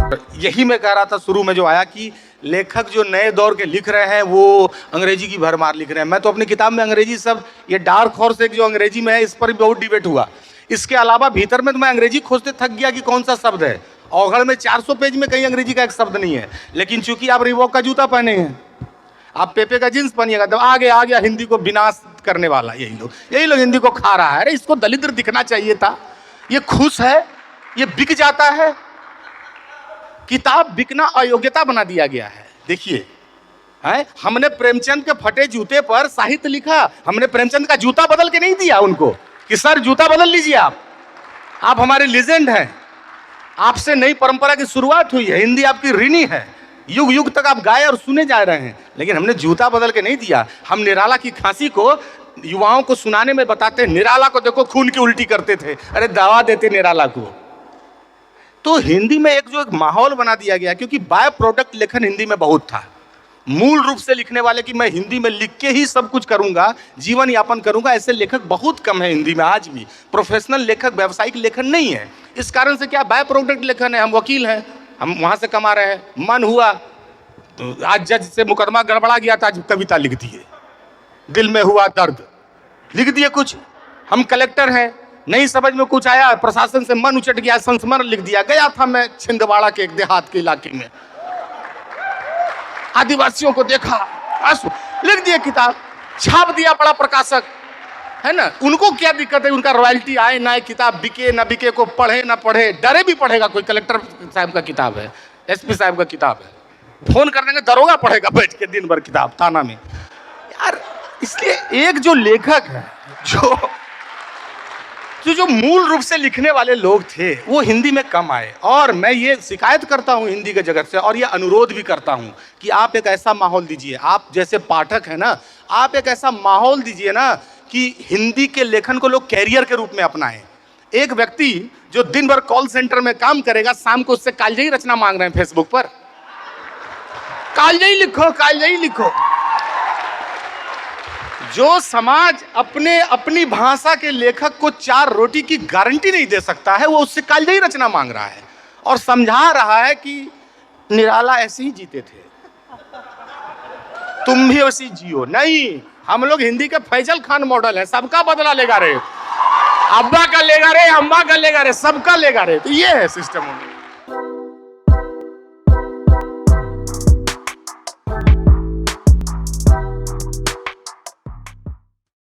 यही मैं कह रहा था शुरू में जो आया कि लेखक जो नए दौर के लिख रहे हैं वो अंग्रेजी की भरमार लिख रहे हैं। मैं तो अपनी किताब में अंग्रेजी सब, ये डार्क हॉर्स एक जो अंग्रेजी में है इस पर भी बहुत डिबेट हुआ। इसके अलावा भीतर में तो मैं अंग्रेजी खोजते थक गया कि कौन सा शब्द है। औघड़ में 400 पेज में कहीं अंग्रेजी का एक शब्द नहीं है। लेकिन चूंकि आप रिबॉक का जूता पहने हैं, आप पेपे का जींस पहनिएगा, तो आ गया हिंदी को विनाश करने वाला। यही लोग हिंदी को खा रहा है। अरे इसको दलिद्र दिखना चाहिए था, ये खुश है, ये बिक जाता है। किताब बिकना अयोग्यता बना दिया गया है। देखिए, हमने प्रेमचंद के फटे जूते पर साहित्य लिखा। हमने प्रेमचंद का जूता बदल के नहीं दिया उनको कि सर जूता बदल लीजिए, आप हमारे लीजेंड हैं, आपसे नई परंपरा की शुरुआत हुई है, हिंदी आपकी ऋणी है, युग युग तक आप गाए और सुने जा रहे हैं। लेकिन हमने जूता बदल के नहीं दिया। हम निराला की खांसी को युवाओं को सुनाने में बताते, निराला को देखो खून की उल्टी करते थे, अरे दवा देते निराला को। तो हिंदी में एक माहौल बना दिया गया, क्योंकि बाय प्रोडक्ट लेखन हिंदी में बहुत था। मूल रूप से लिखने वाले कि मैं हिंदी में लिख के ही सब कुछ करूंगा, जीवन यापन करूंगा, ऐसे लेखक बहुत कम है हिंदी में आज भी। प्रोफेशनल लेखक, व्यावसायिक लेखन नहीं है। इस कारण से क्या, बाय प्रोडक्ट लेखन है। हम वकील हैं, हम वहां से कमा रहे हैं, मन हुआ तो आज जज से मुकदमा गड़बड़ा गया था, आज कविता लिख दिए, दिल में हुआ दर्द लिख दिए कुछ। हम कलेक्टर हैं, नहीं समझ में कुछ आया, प्रशासन से मन उचट गया, संस्मरण लिख दिया। गया था मैं छिंदवाड़ा के एक देहात के इलाके में, आदिवासियों को देखा, बस लिख दिया किताब, छाप दिया बड़ा प्रकाशक, है ना। उनको क्या दिक्कत है, उनका रॉयल्टी आए ना, किताब बिके ना बिके, को पढ़े ना पढ़े, डरे भी पढ़ेगा कोई। कलेक्टर साहब का किताब है, एसपी साहब का किताब है, फोन कर देंगे, दरोगा पढ़ेगा बैठ के दिन भर किताब थाना में यार। इसलिए एक जो लेखक है, जो मूल रूप से लिखने वाले लोग थे, वो हिंदी में कम आए। और मैं ये शिकायत करता हूँ हिंदी के जगत से, और ये अनुरोध भी करता हूँ कि आप एक ऐसा माहौल दीजिए, आप जैसे पाठक है ना, आप एक ऐसा माहौल दीजिए ना कि हिंदी के लेखन को लोग कैरियर के रूप में अपनाएं। एक व्यक्ति जो दिन भर कॉल सेंटर में काम करेगा, शाम को उससे कालजयी रचना मांग रहे हैं फेसबुक पर, कालजयी लिखो, कालजयी लिखो। जो समाज अपनी भाषा के लेखक को 4 रोटी की गारंटी नहीं दे सकता है, वो उससे कालजयी रचना मांग रहा है और समझा रहा है कि निराला ऐसे ही जीते थे, तुम भी वैसे जियो। नहीं, हम लोग हिंदी के फैजल खान मॉडल है, सबका बदला लेगा रे, अब्बा का लेगा रे, अम्मा का लेगा रे, सबका लेगा रे। तो ये है सिस्टम।